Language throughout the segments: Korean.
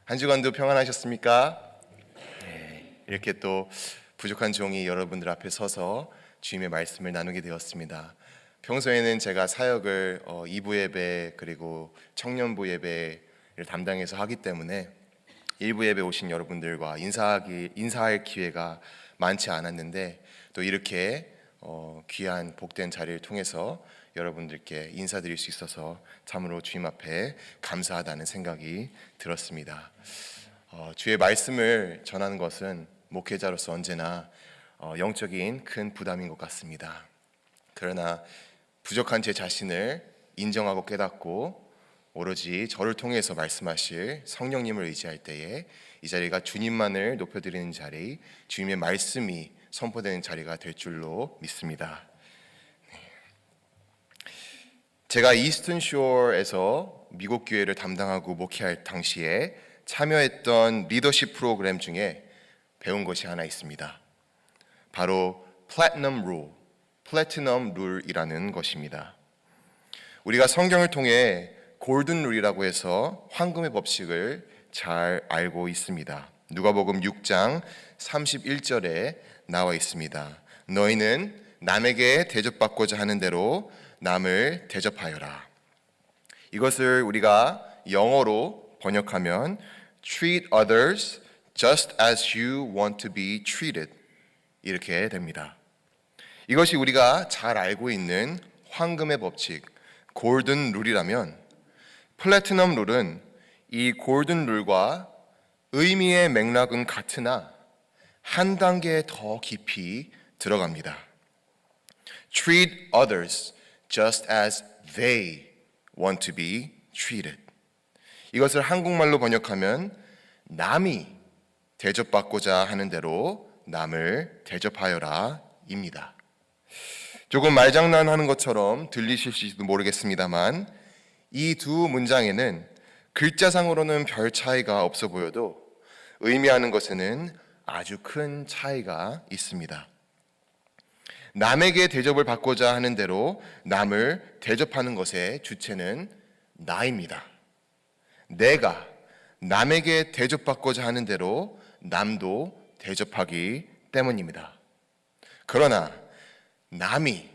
한 주간도 평안하셨습니까? 네, 이렇게 또 부족한 종이 여러분들 앞에 서서 주님의 말씀을 나누게 되었습니다. 평소에는 제가 사역을 2부 예배 그리고 청년부 예배를 담당해서 하기 때문에 1부 예배 오신 여러분들과 인사할 기회가 많지 않았는데 또 이렇게 귀한 복된 자리를 통해서 여러분들께 인사드릴 수 있어서 참으로 주님 앞에 감사하다는 생각이 들었습니다. 주의 말씀을 전하는 것은 목회자로서 언제나 영적인 큰 부담인 것 같습니다. 그러나 부족한 제 자신을 인정하고 깨닫고 오로지 저를 통해서 말씀하실 성령님을 의지할 때에 이 자리가 주님만을 높여드리는 자리, 주님의 말씀이 선포되는 자리가 될 줄로 믿습니다. 제가 이스턴 쇼어에서 미국 교회를 담당하고 목회할 당시에 참여했던 리더십 프로그램 중에 배운 것이 하나 있습니다. 바로 플래티넘 룰이라는 것입니다. 우리가 성경을 통해 골든 룰이라고 해서 황금의 법칙을 잘 알고 있습니다. 누가복음 6장 31절에 나와 있습니다. 너희는 남에게 대접받고자 하는 대로 남을 대접하여라. 이것을 우리가 영어로 번역하면 treat others just as you want to be treated 이렇게 됩니다. 이것이 우리가 잘 알고 있는 황금의 법칙, 골든 룰이라면 플래티넘 룰은 이 골든 룰과 의미의 맥락은 같으나 한 단계 더 깊이 들어갑니다. Treat others just as they want to be treated. 이것을 한국말로 번역하면 남이 대접받고자 하는 대로 남을 대접하여라 입니다. 조금 말장난하는 것처럼 들리실지도 모르겠습니다만 이 두 문장에는 글자상으로는 별 차이가 없어 보여도 의미하는 것에는 아주 큰 차이가 있습니다. 남에게 대접을 받고자 하는 대로 남을 대접하는 것의 주체는 나입니다. 내가 남에게 대접받고자 하는 대로 남도 대접하기 때문입니다. 그러나 남이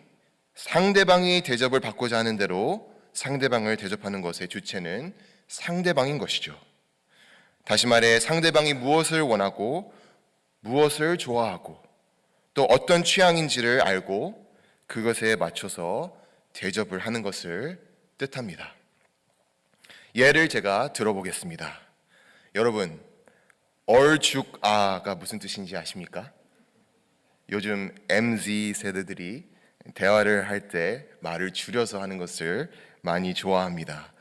상대방이 대접을 받고자 하는 대로 상대방을 대접하는 것의 주체는 상대방인 것이죠. 다시 말해 상대방이 무엇을 원하고 무엇을 좋아하고 또 어떤 취향인지를 알고 그것에 맞춰서 대접을 하는 것을 뜻합니다. 예를 제가 들어보겠습니다. 여러분, 얼죽아가 무슨 뜻인지 아십니까? 요즘 MZ 세대들이 대화를 할 때 말을 줄여서 하는 것을 많이 좋아합니다.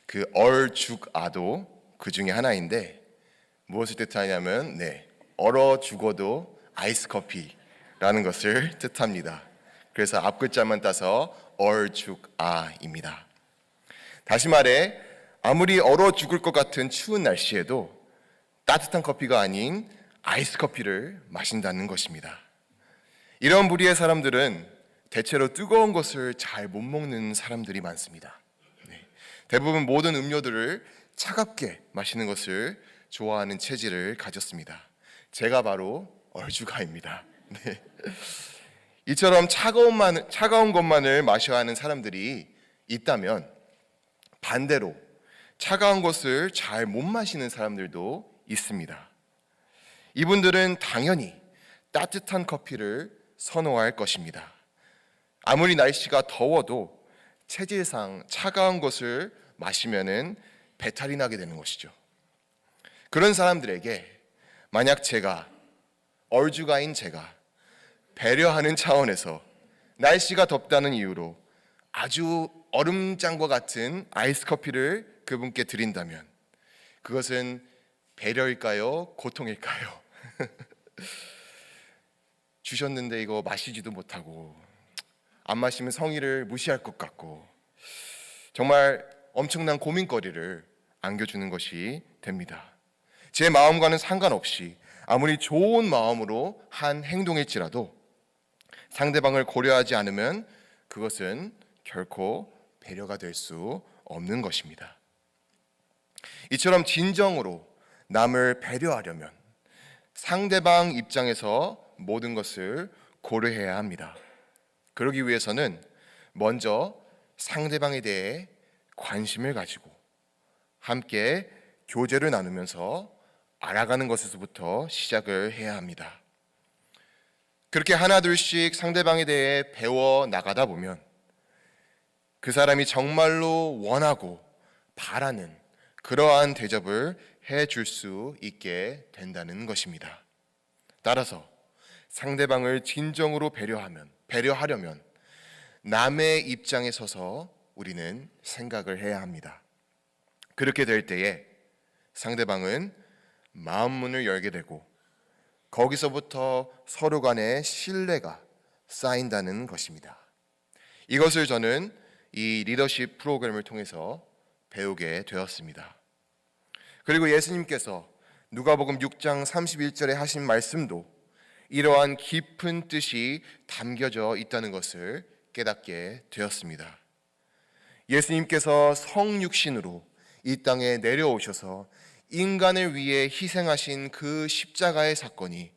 그 얼죽아도 그 중에 하나인데 무엇을 뜻하냐면 얼어 죽어도 아이스 커피라는 것을 뜻합니다. 그래서 앞글자만 따서 얼죽아입니다. 다시 말해 아무리 얼어 죽을 것 같은 추운 날씨에도 따뜻한 커피가 아닌 아이스 커피를 마신다는 것입니다. 이런 부류의 사람들은 대체로 뜨거운 것을 잘 못 먹는 사람들이 많습니다. 대부분 모든 음료들을 차갑게 마시는 것을 좋아하는 체질을 가졌습니다. 제가 바로 얼죽아입니다. 이처럼 차가운 것만을 마셔야 하는 사람들이 있다면 반대로 차가운 것을 잘 못 마시는 사람들도 있습니다. 이분들은 당연히 따뜻한 커피를 선호할 것입니다. 아무리 날씨가 더워도 체질상 차가운 것을 마시면은 배탈이 나게 되는 것이죠. 그런 사람들에게 만약 얼죽아인 제가 배려하는 차원에서 날씨가 덥다는 이유로 아주 얼음장과 같은 아이스 커피를 그분께 드린다면 그것은 배려일까요? 고통일까요? 주셨는데 이거 마시지도 못하고 안 마시면 성의를 무시할 것 같고 정말 엄청난 고민거리를 안겨주는 것이 됩니다. 제 마음과는 상관없이 아무리 좋은 마음으로 한 행동일지라도 상대방을 고려하지 않으면 그것은 결코 배려가 될 수 없는 것입니다. 이처럼 진정으로 남을 배려하려면 상대방 입장에서 모든 것을 고려해야 합니다. 그러기 위해서는 먼저 상대방에 대해 관심을 가지고 함께 교제를 나누면서 알아가는 것에서부터 시작을 해야 합니다. 그렇게 하나둘씩 상대방에 대해 배워 나가다 보면 그 사람이 정말로 원하고 바라는 그러한 대접을 해줄 수 있게 된다는 것입니다. 따라서 상대방을 진정으로 배려하려면 남의 입장에 서서 우리는 생각을 해야 합니다. 그렇게 될 때에 상대방은 마음 문을 열게 되고 거기서부터 서로 간의 신뢰가 쌓인다는 것입니다. 이것을 저는 이 리더십 프로그램을 통해서 배우게 되었습니다. 그리고 예수님께서 누가복음 6장 31절에 하신 말씀도 이러한 깊은 뜻이 담겨져 있다는 것을 깨닫게 되었습니다. 예수님께서 성육신으로 이 땅에 내려오셔서 인간을 위해 희생하신 그 십자가의 사건이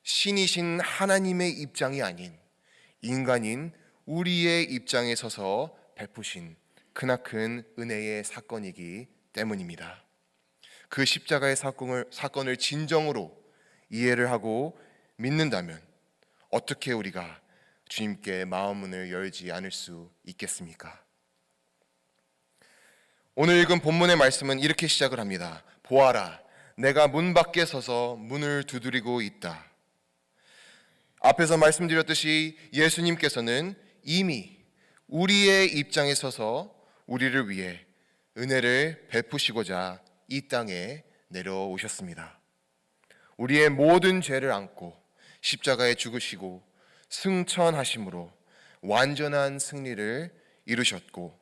신이신 하나님의 입장이 아닌 인간인 우리의 입장에 서서 베푸신 크나큰 은혜의 사건이기 때문입니다. 그 십자가의 사건을 진정으로 이해를 하고 믿는다면 어떻게 우리가 주님께 마음 문을 열지 않을 수 있겠습니까? 오늘 읽은 본문의 말씀은 이렇게 시작을 합니다. 보아라, 내가 문 밖에 서서 문을 두드리고 있다. 앞에서 말씀드렸듯이 예수님께서는 이미 우리의 입장에 서서 우리를 위해 은혜를 베푸시고자 이 땅에 내려오셨습니다. 우리의 모든 죄를 안고 십자가에 죽으시고 승천하심으로 완전한 승리를 이루셨고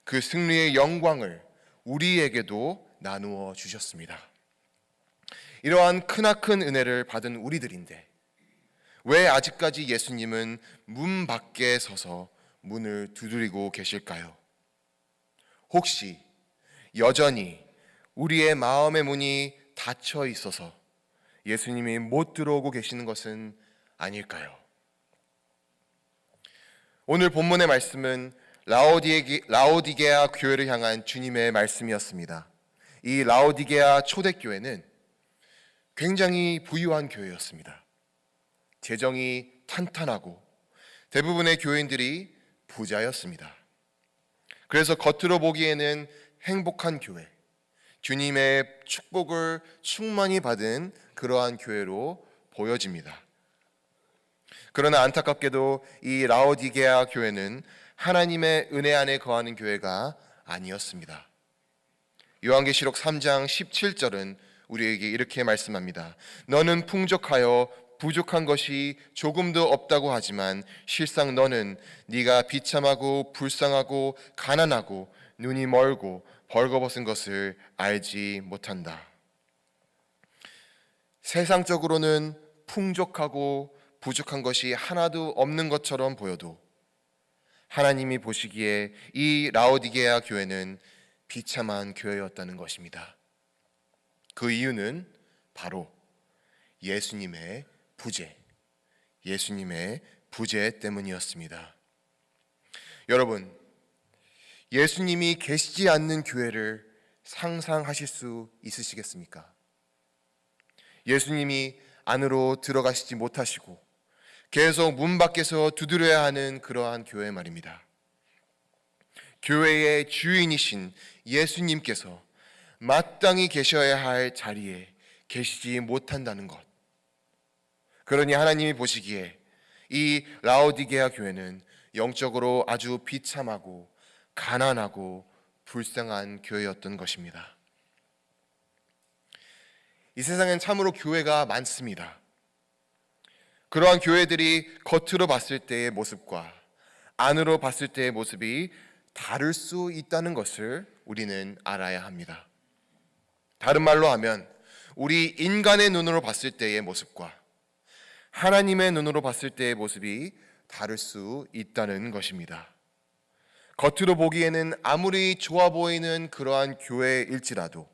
그 승리의 영광을 우리에게도 나누어 주셨습니다. 이러한 크나큰 은혜를 받은 우리들인데 왜 아직까지 예수님은 문 밖에 서서 문을 두드리고 계실까요? 혹시 여전히 우리의 마음의 문이 닫혀 있어서 예수님이 못 들어오고 계시는 것은 아닐까요? 오늘 본문의 말씀은 라오디게아 교회를 향한 주님의 말씀이었습니다. 이 라오디게아 초대교회는 굉장히 부유한 교회였습니다. 재정이 탄탄하고 대부분의 교인들이 부자였습니다. 그래서 겉으로 보기에는 행복한 교회, 주님의 축복을 충만히 받은 그러한 교회로 보여집니다. 그러나 안타깝게도 이 라오디게아 교회는 하나님의 은혜 안에 거하는 교회가 아니었습니다. 요한계시록 3장 17절은 우리에게 이렇게 말씀합니다. 너는 풍족하여 부족한 것이 조금도 없다고 하지만 실상 너는 네가 비참하고 불쌍하고 가난하고 눈이 멀고 벌거벗은 것을 알지 못한다. 세상적으로는 풍족하고 부족한 것이 하나도 없는 것처럼 보여도 하나님이 보시기에 이 라오디게아 교회는 비참한 교회였다는 것입니다. 그 이유는 바로 예수님의 부재 때문이었습니다. 여러분, 예수님이 계시지 않는 교회를 상상하실 수 있으시겠습니까? 예수님이 안으로 들어가시지 못하시고 계속 문 밖에서 두드려야 하는 그러한 교회 말입니다. 교회의 주인이신 예수님께서 마땅히 계셔야 할 자리에 계시지 못한다는 것. 그러니 하나님이 보시기에 이 라오디게아 교회는 영적으로 아주 비참하고 가난하고 불쌍한 교회였던 것입니다. 이 세상엔 참으로 교회가 많습니다. 그러한 교회들이 겉으로 봤을 때의 모습과 안으로 봤을 때의 모습이 다를 수 있다는 것을 우리는 알아야 합니다. 다른 말로 하면 우리 인간의 눈으로 봤을 때의 모습과 하나님의 눈으로 봤을 때의 모습이 다를 수 있다는 것입니다. 겉으로 보기에는 아무리 좋아 보이는 그러한 교회일지라도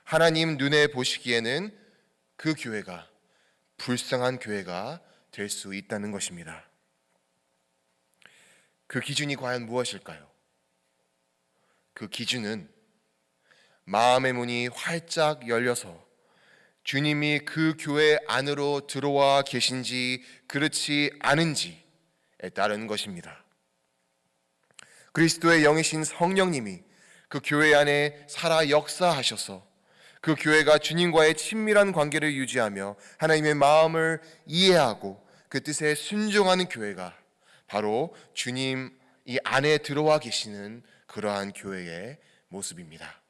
하나님 눈에 보시기에는 그 교회가 불쌍한 교회가 될 수 있다는 것입니다. 그 기준이 과연 무엇일까요? 그 기준은 마음의 문이 활짝 열려서 주님이 그 교회 안으로 들어와 계신지 그렇지 않은지에 따른 것입니다. 그리스도의 영이신 성령님이 그 교회 안에 살아 역사하셔서 그 교회가 주님과의 친밀한 관계를 유지하며 하나님의 마음을 이해하고 그 뜻에 순종하는 교회가 바로 주님 이 안에 들어와 계시는 그러한 교회의 모습입니다.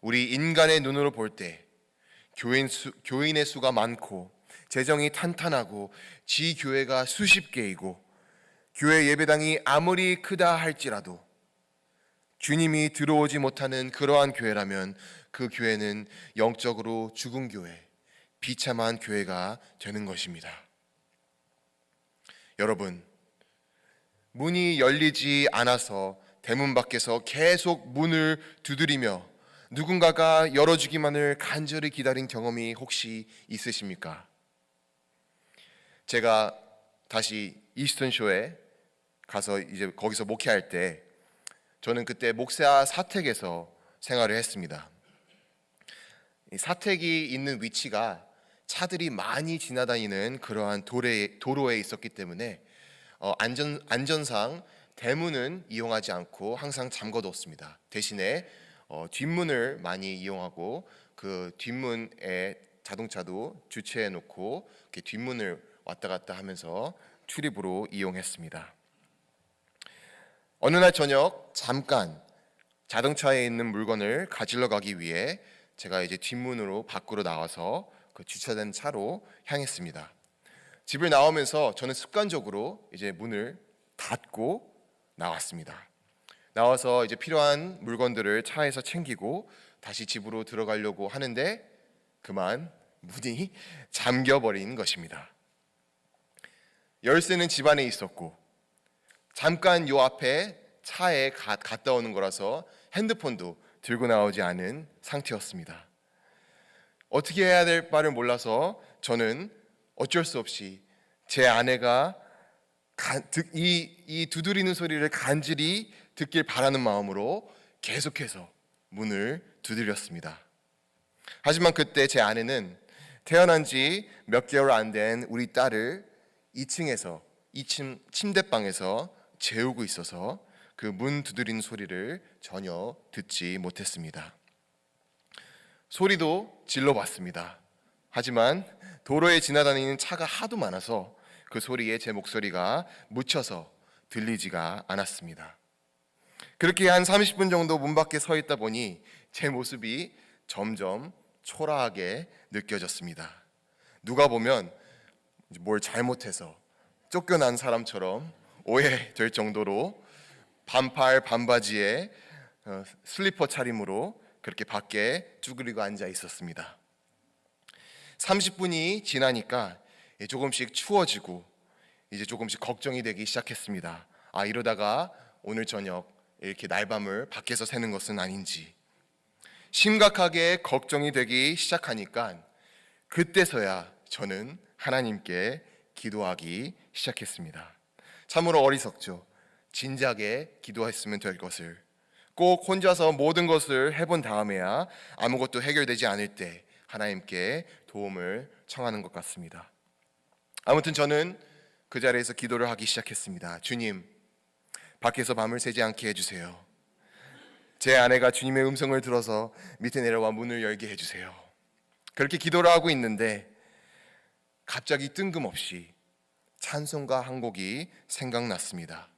우리 인간의 눈으로 볼 때 교인의 수가 많고 재정이 탄탄하고 지교회가 수십 개이고 교회 예배당이 아무리 크다 할지라도 주님이 들어오지 못하는 그러한 교회라면 그 교회는 영적으로 죽은 교회, 비참한 교회가 되는 것입니다. 여러분, 문이 열리지 않아서 대문 밖에서 계속 문을 두드리며 누군가가 열어주기만을 간절히 기다린 경험이 혹시 있으십니까? 제가 다시 이스턴쇼에 가서 이제 거기서 목회할 때 저는 그때 목사 사택에서 생활을 했습니다. 이 사택이 있는 위치가 차들이 많이 지나다니는 그러한 도로에 있었기 때문에 안전상 대문은 이용하지 않고 항상 잠궈뒀습니다. 대신에 뒷문을 많이 이용하고 그 뒷문에 자동차도 주차해 놓고 뒷문을 왔다 갔다 하면서 출입으로 이용했습니다. 어느 날 저녁 잠깐 자동차에 있는 물건을 가지러 가기 위해 제가 이제 뒷문으로 밖으로 나와서 그 주차된 차로 향했습니다. 집을 나오면서 저는 습관적으로 이제 문을 닫고 나왔습니다. 나와서 이제 필요한 물건들을 차에서 챙기고 다시 집으로 들어가려고 하는데 그만 문이 잠겨버린 것입니다. 열쇠는 집 안에 있었고 잠깐 요 앞에 차에 갔다 오는 거라서 핸드폰도 들고 나오지 않은 상태였습니다. 어떻게 해야 될 바를 몰라서 저는 어쩔 수 없이 제 아내가 이 두드리는 소리를 간절히 듣길 바라는 마음으로 계속해서 문을 두드렸습니다. 하지만 그때 제 아내는 태어난 지 몇 개월 안 된 우리 딸을 2층 침대방에서 재우고 있어서 그 문 두드리는 소리를 전혀 듣지 못했습니다. 소리도 질러봤습니다. 하지만 도로에 지나다니는 차가 하도 많아서 그 소리에 제 목소리가 묻혀서 들리지가 않았습니다. 그렇게 한 30분 정도 문 밖에 서 있다 보니 제 모습이 점점 초라하게 느껴졌습니다. 누가 보면 뭘 잘못해서 쫓겨난 사람처럼 오해될 정도로 반팔 반바지에 슬리퍼 차림으로 그렇게 밖에 쭈그리고 앉아 있었습니다. 30분이 지나니까 조금씩 추워지고 이제 조금씩 걱정이 되기 시작했습니다. 이러다가 오늘 저녁 이렇게 날밤을 밖에서 새는 것은 아닌지 심각하게 걱정이 되기 시작하니까 그때서야 저는 하나님께 기도하기 시작했습니다. 참으로 어리석죠. 진작에 기도했으면 될 것을 꼭 혼자서 모든 것을 해본 다음에야 아무것도 해결되지 않을 때 하나님께 도움을 청하는 것 같습니다. 아무튼 저는 그 자리에서 기도를 하기 시작했습니다. 주님, 밖에서 밤을 새지 않게 해주세요. 제 아내가 주님의 음성을 들어서 밑에 내려와 문을 열게 해주세요. 그렇게 기도를 하고 있는데 갑자기 뜬금없이 찬송가 한 곡이 생각났습니다.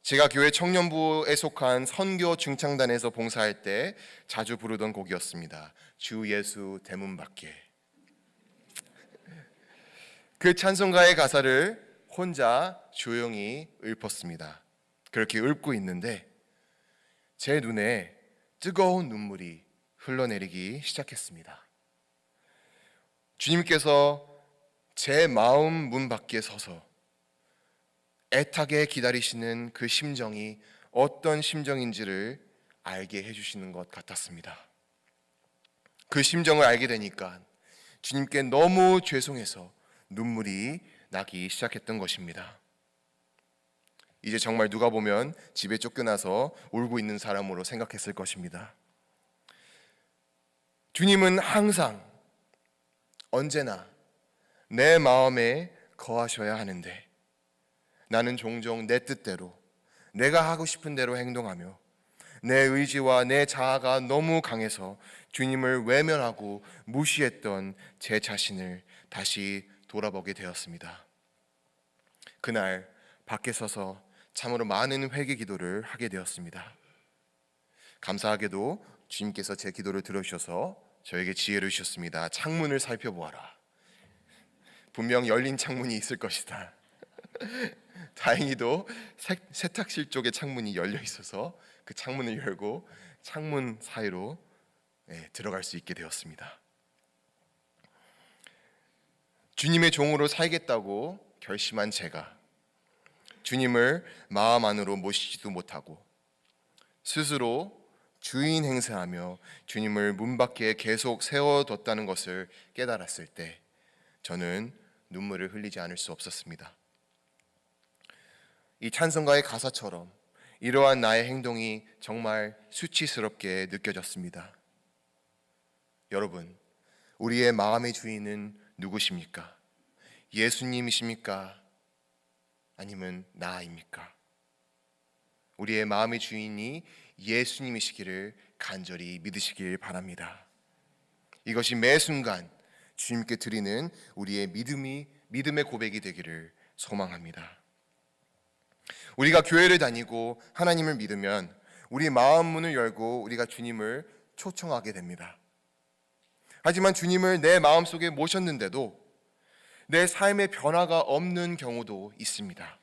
제가 교회 청년부에 속한 선교 중창단에서 봉사할 때 자주 부르던 곡이었습니다. 주 예수 대문 밖에. 그 찬송가의 가사를 혼자 조용히 읊었습니다. 그렇게 읊고 있는데 제 눈에 뜨거운 눈물이 흘러내리기 시작했습니다. 주님께서 제 마음 문 밖에 서서 애타게 기다리시는 그 심정이 어떤 심정인지를 알게 해주시는 것 같았습니다. 그 심정을 알게 되니까 주님께 너무 죄송해서 눈물이 나기 시작했던 것입니다. 이제 정말 누가 보면 집에 쫓겨나서 울고 있는 사람으로 생각했을 것입니다. 주님은 항상 언제나 내 마음에 거하셔야 하는데 나는 종종 내 뜻대로 내가 하고 싶은 대로 행동하며 내 의지와 내 자아가 너무 강해서 주님을 외면하고 무시했던 제 자신을 다시 돌아보게 되었습니다. 그날 밖에 서서 참으로 많은 회개 기도를 하게 되었습니다. 감사하게도 주님께서 제 기도를 들어주셔서 저에게 지혜를 주셨습니다. 창문을 살펴보아라. 분명 열린 창문이 있을 것이다. 다행히도 세탁실 쪽에 창문이 열려 있어서 그 창문을 열고 창문 사이로 들어갈 수 있게 되었습니다. 주님의 종으로 살겠다고 결심한 제가 주님을 마음 안으로 모시지도 못하고 스스로 주인 행세하며 주님을 문 밖에 계속 세워뒀다는 것을 깨달았을 때 저는 눈물을 흘리지 않을 수 없었습니다. 이 찬송가의 가사처럼 이러한 나의 행동이 정말 수치스럽게 느껴졌습니다. 여러분, 우리의 마음의 주인은 누구십니까? 예수님이십니까? 아니면 나입니까? 우리의 마음의 주인이 예수님이시기를 간절히 믿으시길 바랍니다. 이것이 매 순간 주님께 드리는 우리의 믿음의 고백이 되기를 소망합니다. 우리가 교회를 다니고 하나님을 믿으면 우리 마음 문을 열고 우리가 주님을 초청하게 됩니다. 하지만 주님을 내 마음속에 모셨는데도 내 삶의 변화가 없는 경우도 있습니다.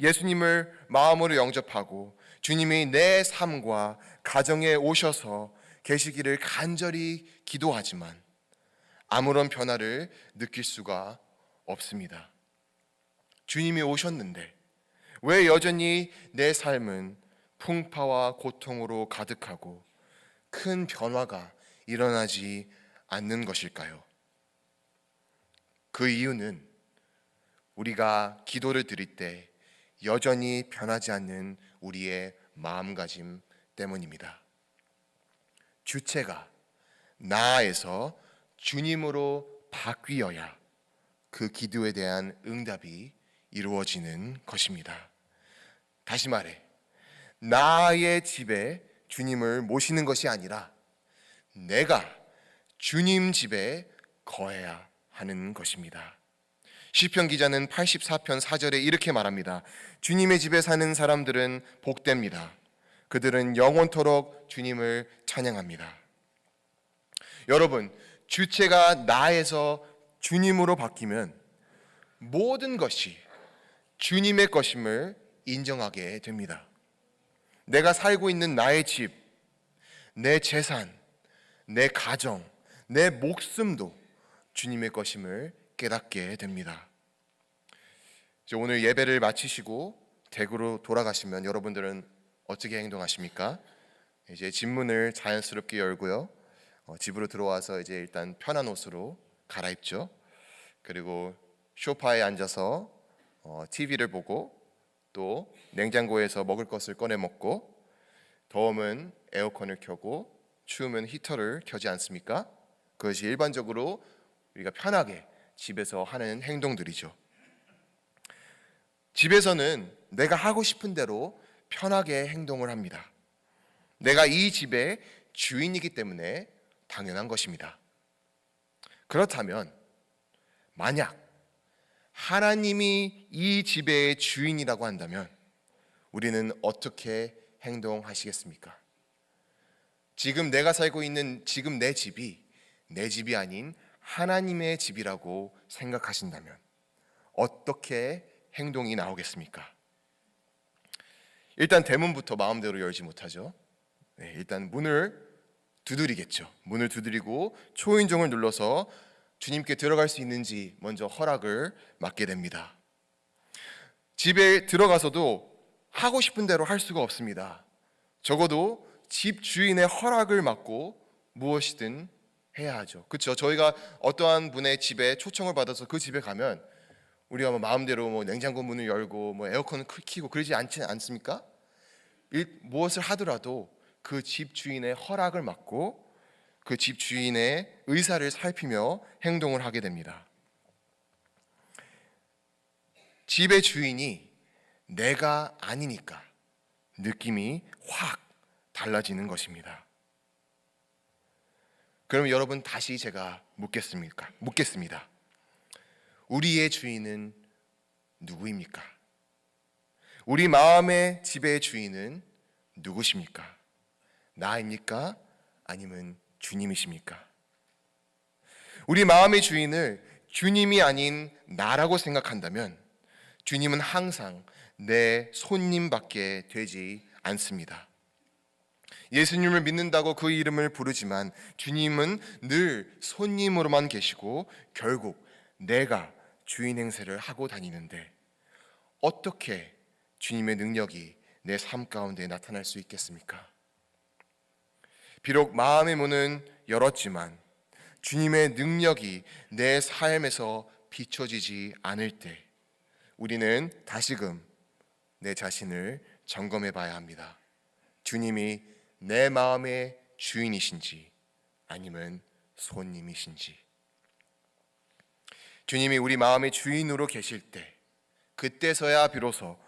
예수님을 마음으로 영접하고 주님이 내 삶과 가정에 오셔서 계시기를 간절히 기도하지만 아무런 변화를 느낄 수가 없습니다. 주님이 오셨는데 왜 여전히 내 삶은 풍파와 고통으로 가득하고 큰 변화가 일어나지 않는 것일까요? 그 이유는 우리가 기도를 드릴 때 여전히 변하지 않는 우리의 마음가짐 때문입니다. 주체가 나에서 주님으로 바뀌어야 그 기도에 대한 응답이 이루어지는 것입니다. 다시 말해, 나의 집에 주님을 모시는 것이 아니라 내가 주님 집에 거해야 하는 것입니다. 시편 기자는 84편 4절에 이렇게 말합니다. 주님의 집에 사는 사람들은 복됩니다. 그들은 영원토록 주님을 찬양합니다. 여러분, 주체가 나에서 주님으로 바뀌면 모든 것이 주님의 것임을 인정하게 됩니다. 내가 살고 있는 나의 집, 내 재산, 내 가정, 내 목숨도 주님의 것임을 깨닫게 됩니다. 오늘 예배를 마치시고 댁으로 돌아가시면 여러분들은 어떻게 행동하십니까? 이제 집 문을 자연스럽게 열고요. 집으로 들어와서 이제 일단 편한 옷으로 갈아입죠. 그리고 소파에 앉아서 TV를 보고 또 냉장고에서 먹을 것을 꺼내 먹고 더우면 에어컨을 켜고 추우면 히터를 켜지 않습니까? 그것이 일반적으로 우리가 편하게 집에서 하는 행동들이죠. 집에서는 내가 하고 싶은 대로 편하게 행동을 합니다. 내가 이 집의 주인이기 때문에 당연한 것입니다. 그렇다면 만약 하나님이 이 집의 주인이라고 한다면 우리는 어떻게 행동하시겠습니까? 지금 내가 살고 있는 지금 내 집이 내 집이 아닌 하나님의 집이라고 생각하신다면 어떻게 행동이 나오겠습니까? 일단 대문부터 마음대로 열지 못하죠. 일단 문을 두드리겠죠. 문을 두드리고 초인종을 눌러서 주님께 들어갈 수 있는지 먼저 허락을 받게 됩니다. 집에 들어가서도 하고 싶은 대로 할 수가 없습니다. 적어도 집 주인의 허락을 받고 무엇이든 해야 하죠. 그렇죠? 저희가 어떠한 분의 집에 초청을 받아서 그 집에 가면 우리가 뭐 마음대로 뭐 냉장고 문을 열고 뭐 에어컨을 켜고 그러지 않지 않습니까? 무엇을 하더라도 그 집 주인의 허락을 받고 그 집 주인의 의사를 살피며 행동을 하게 됩니다. 집의 주인이 내가 아니니까 느낌이 확 달라지는 것입니다. 그럼 여러분 다시 제가 묻겠습니다. 우리의 주인은 누구입니까? 우리 마음의 집의 주인은 누구십니까? 나입니까? 아니면 주님이십니까? 우리 마음의 주인을 주님이 아닌 나라고 생각한다면 주님은 항상 내 손님밖에 되지 않습니다. 예수님을 믿는다고 그 이름을 부르지만 주님은 늘 손님으로만 계시고 결국 내가 주인 행세를 하고 다니는데 어떻게 주님의 능력이 내 삶 가운데 나타날 수 있겠습니까? 비록 마음의 문은 열었지만 주님의 능력이 내 삶에서 비춰지지 않을 때 우리는 다시금 내 자신을 점검해 봐야 합니다. 주님이 내 마음의 주인이신지 아니면 손님이신지. 주님이 우리 마음의 주인으로 계실 때 그때서야 비로소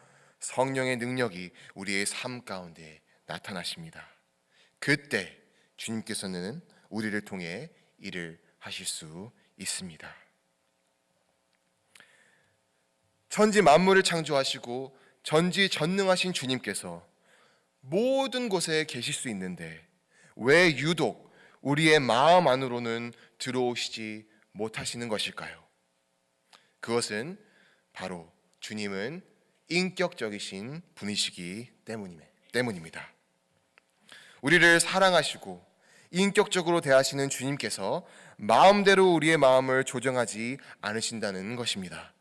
성령의 능력이 우리의 삶 가운데 나타나십니다. 그때 주님께서는 우리를 통해 일을 하실 수 있습니다. 천지 만물을 창조하시고 전지전능하신 주님께서 모든 곳에 계실 수 있는데 왜 유독 우리의 마음 안으로는 들어오시지 못하시는 것일까요? 그것은 바로 주님은 인격적이신 분이시기 때문입니다. 우리를 사랑하시고 인격적으로 대하시는 주님께서 마음대로 우리의 마음을 조정하지 않으신다는 것입니다.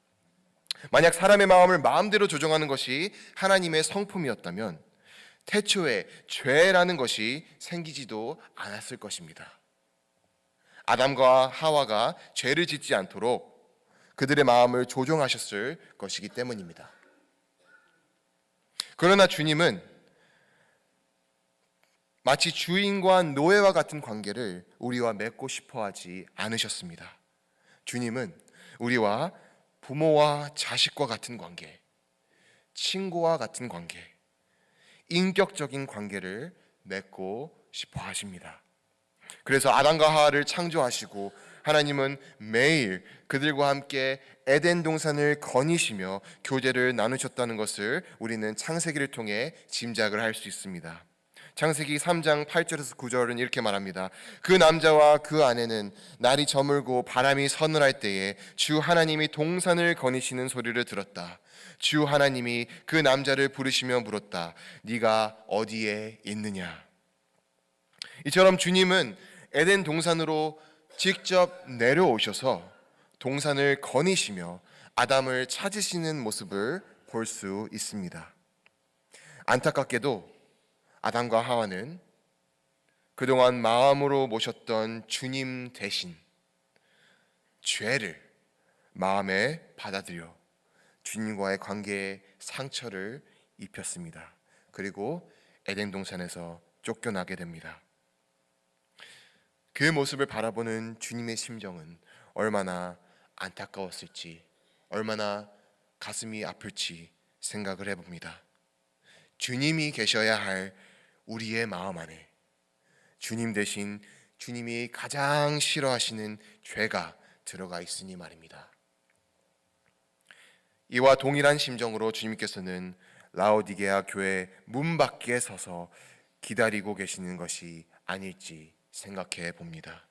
만약 사람의 마음을 마음대로 조정하는 것이 하나님의 성품이었다면 태초에 죄라는 것이 생기지도 않았을 것입니다. 아담과 하와가 죄를 짓지 않도록 그들의 마음을 조정하셨을 것이기 때문입니다. 그러나 주님은 마치 주인과 노예와 같은 관계를 우리와 맺고 싶어 하지 않으셨습니다. 주님은 우리와 부모와 자식과 같은 관계, 친구와 같은 관계, 인격적인 관계를 맺고 싶어 하십니다. 그래서 아담과 하와를 창조하시고 하나님은 매일 그들과 함께 에덴 동산을 거니시며 교제를 나누셨다는 것을 우리는 창세기를 통해 짐작을 할 수 있습니다. 창세기 3장 8절에서 9절은 이렇게 말합니다. 그 남자와 그 아내는 날이 저물고 바람이 서늘할 때에 주 하나님이 동산을 거니시는 소리를 들었다. 주 하나님이 그 남자를 부르시며 물었다. 네가 어디에 있느냐? 이처럼 주님은 에덴 동산으로 직접 내려오셔서 동산을 거니시며 아담을 찾으시는 모습을 볼 수 있습니다. 안타깝게도 아담과 하와는 그동안 마음으로 모셨던 주님 대신 죄를 마음에 받아들여 주님과의 관계에 상처를 입혔습니다. 그리고 에덴 동산에서 쫓겨나게 됩니다. 그 모습을 바라보는 주님의 심정은 얼마나 안타까웠을지, 얼마나 가슴이 아플지 생각을 해봅니다. 주님이 계셔야 할 우리의 마음 안에 주님 대신 주님이 가장 싫어하시는 죄가 들어가 있으니 말입니다. 이와 동일한 심정으로 주님께서는 라오디게아 교회 문 밖에 서서 기다리고 계시는 것이 아닐지 생각해 봅니다.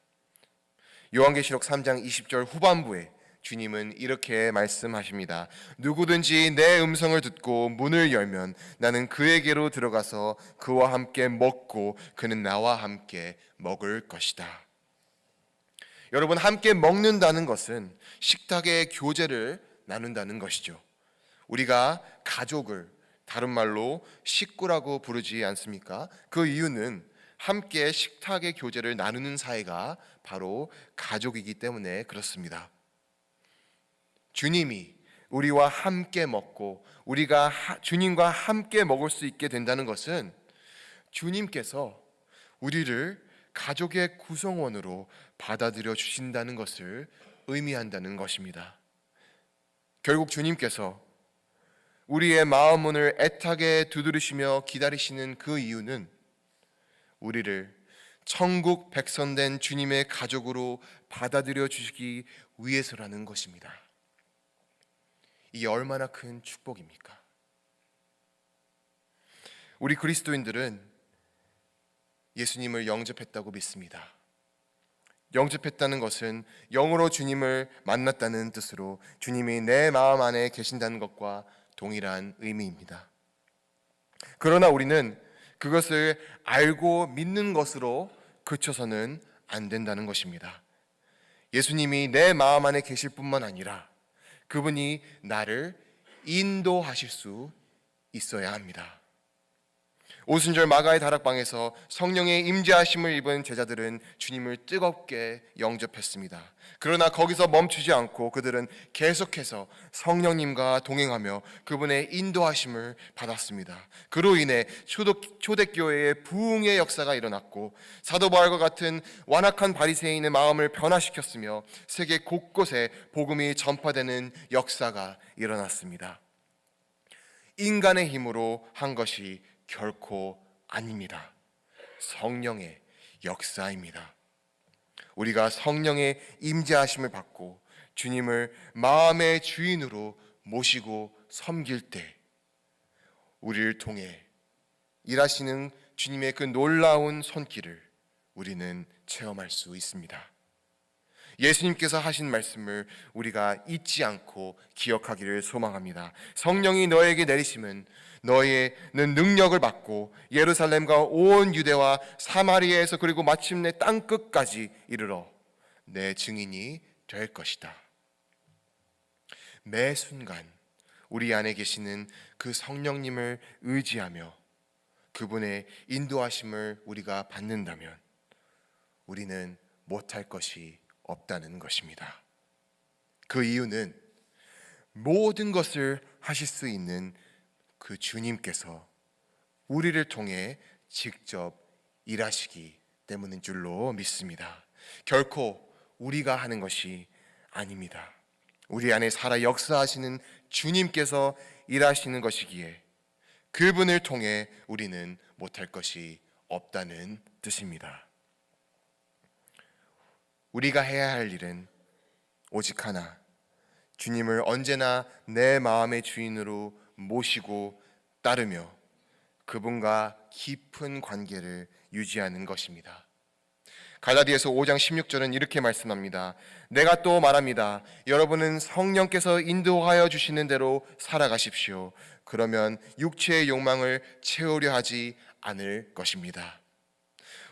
요한계시록 3장 20절 후반부에 주님은 이렇게 말씀하십니다. 누구든지 내 음성을 듣고 문을 열면 나는 그에게로 들어가서 그와 함께 먹고 그는 나와 함께 먹을 것이다. 여러분, 함께 먹는다는 것은 식탁의 교제를 나눈다는 것이죠. 우리가 가족을 다른 말로 식구라고 부르지 않습니까? 그 이유는 함께 식탁의 교제를 나누는 사이가 바로 가족이기 때문에 그렇습니다. 주님이 우리와 함께 먹고 우리가 주님과 함께 먹을 수 있게 된다는 것은 주님께서 우리를 가족의 구성원으로 받아들여 주신다는 것을 의미한다는 것입니다. 결국 주님께서 우리의 마음 문을 애타게 두드리시며 기다리시는 그 이유는 우리를 천국 백성된 주님의 가족으로 받아들여 주시기 위해서라는 것입니다. 이게 얼마나 큰 축복입니까? 우리 그리스도인들은 예수님을 영접했다고 믿습니다. 영접했다는 것은 영으로 주님을 만났다는 뜻으로 주님이 내 마음 안에 계신다는 것과 동일한 의미입니다. 그러나 우리는 그것을 알고 믿는 것으로 그쳐서는 안 된다는 것입니다. 예수님이 내 마음 안에 계실 뿐만 아니라 그분이 나를 인도하실 수 있어야 합니다. 오순절 마가의 다락방에서 성령의 임재하심을 입은 제자들은 주님을 뜨겁게 영접했습니다. 그러나 거기서 멈추지 않고 그들은 계속해서 성령님과 동행하며 그분의 인도하심을 받았습니다. 그로 인해 초대교회의 부흥의 역사가 일어났고 사도 바울과 같은 완악한 바리새인의 마음을 변화시켰으며 세계 곳곳에 복음이 전파되는 역사가 일어났습니다. 인간의 힘으로 한 것이 결코 아닙니다. 성령의 역사입니다. 우리가 성령의 임재하심을 받고 주님을 마음의 주인으로 모시고 섬길 때 우리를 통해 일하시는 주님의 그 놀라운 손길을 우리는 체험할 수 있습니다. 예수님께서 하신 말씀을 우리가 잊지 않고 기억하기를 소망합니다. 성령이 너에게 내리시면 너희는 능력을 받고 예루살렘과 온 유대와 사마리아에서 그리고 마침내 땅끝까지 이르러 내 증인이 될 것이다. 매 순간 우리 안에 계시는 그 성령님을 의지하며 그분의 인도하심을 우리가 받는다면 우리는 못할 것이 없다는 것입니다. 그 이유는 모든 것을 하실 수 있는 그 주님께서 우리를 통해 직접 일하시기 때문인 줄로 믿습니다. 결코 우리가 하는 것이 아닙니다. 우리 안에 살아 역사하시는 주님께서 일하시는 것이기에 그분을 통해 우리는 못할 것이 없다는 뜻입니다. 우리가 해야 할 일은 오직 하나, 주님을 언제나 내 마음의 주인으로 모시고 따르며 그분과 깊은 관계를 유지하는 것입니다. 갈라디아서 5장 16절은 이렇게 말씀합니다. 내가 또 말합니다. 여러분은 성령께서 인도하여 주시는 대로 살아가십시오. 그러면 육체의 욕망을 채우려 하지 않을 것입니다.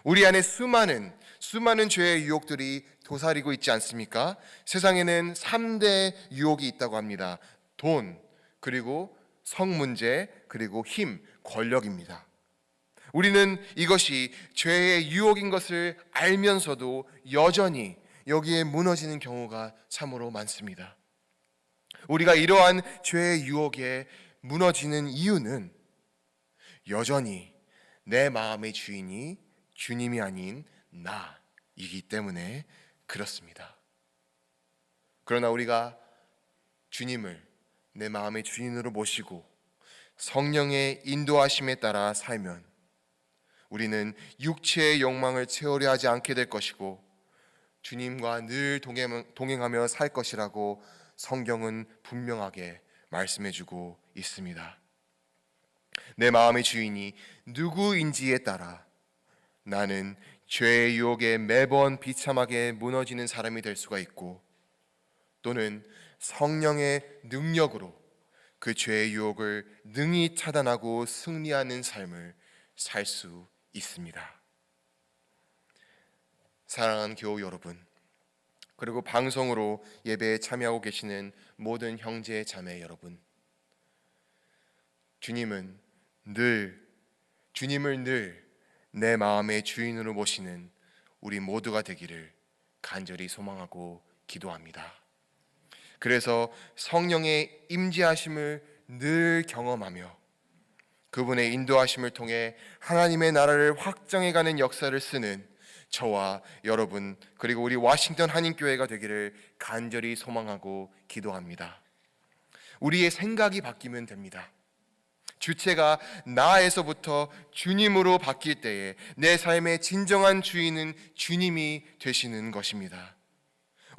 우리 안에 수많은 죄의 유혹들이 도사리고 있지 않습니까? 세상에는 3대 유혹이 있다고 합니다. 돈, 그리고 성 문제, 그리고 힘, 권력입니다. 우리는 이것이 죄의 유혹인 것을 알면서도 여전히 여기에 무너지는 경우가 참으로 많습니다. 우리가 이러한 죄의 유혹에 무너지는 이유는 여전히 내 마음의 주인이 주님이 아닌 나이기 때문에 그렇습니다. 그러나 우리가 주님을 내 마음의 주인으로 모시고 성령의 인도하심에 따라 살면 우리는 육체의 욕망을 채우려 하지 않게 될 것이고 주님과 늘 동행하며 살 것이라고 성경은 분명하게 말씀해주고 있습니다. 내 마음의 주인이 누구인지에 따라 나는 죄의 유혹에 매번 비참하게 무너지는 사람이 될 수가 있고 또는 성령의 능력으로 그 죄의 유혹을 능히 차단하고 승리하는 삶을 살 수 있습니다. 사랑하는 교우 여러분, 그리고 방송으로 예배에 참여하고 계시는 모든 형제 자매 여러분, 주님을 늘 내 마음의 주인으로 모시는 우리 모두가 되기를 간절히 소망하고 기도합니다. 그래서 성령의 임재하심을 늘 경험하며 그분의 인도하심을 통해 하나님의 나라를 확장해가는 역사를 쓰는 저와 여러분 그리고 우리 워싱턴 한인교회가 되기를 간절히 소망하고 기도합니다. 우리의 생각이 바뀌면 됩니다. 주체가 나에서부터 주님으로 바뀔 때에 내 삶의 진정한 주인은 주님이 되시는 것입니다.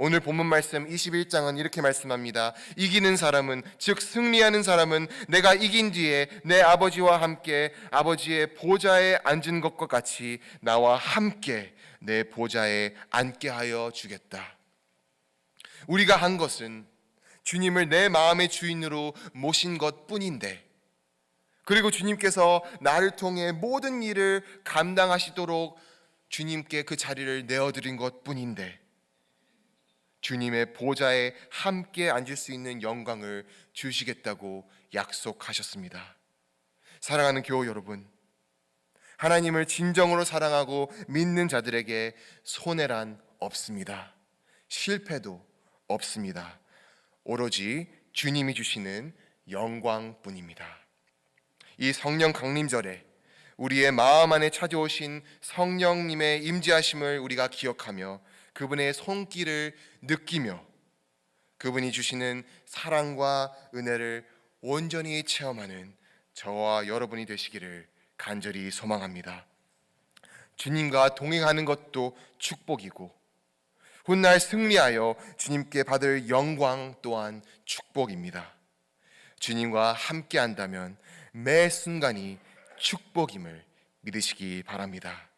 오늘 본문 말씀 21장은 이렇게 말씀합니다. 이기는 사람은, 즉 승리하는 사람은 내가 이긴 뒤에 내 아버지와 함께 아버지의 보좌에 앉은 것과 같이 나와 함께 내 보좌에 앉게 하여 주겠다. 우리가 한 것은 주님을 내 마음의 주인으로 모신 것뿐인데, 그리고 주님께서 나를 통해 모든 일을 감당하시도록 주님께 그 자리를 내어드린 것뿐인데, 주님의 보좌에 함께 앉을 수 있는 영광을 주시겠다고 약속하셨습니다. 사랑하는 교우 여러분, 하나님을 진정으로 사랑하고 믿는 자들에게 손해란 없습니다. 실패도 없습니다. 오로지 주님이 주시는 영광뿐입니다. 이 성령 강림절에 우리의 마음 안에 찾아오신 성령님의 임재하심을 우리가 기억하며 그분의 손길을 느끼며 그분이 주시는 사랑과 은혜를 온전히 체험하는 저와 여러분이 되시기를 간절히 소망합니다. 주님과 동행하는 것도 축복이고 훗날 승리하여 주님께 받을 영광 또한 축복입니다. 주님과 함께 한다면 매 순간이 축복임을 믿으시기 바랍니다.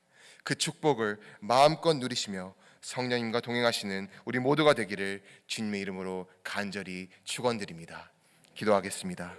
그 축복을 마음껏 누리시며 성령님과 동행하시는 우리 모두가 되기를 주님의 이름으로 간절히 축원드립니다. 기도하겠습니다.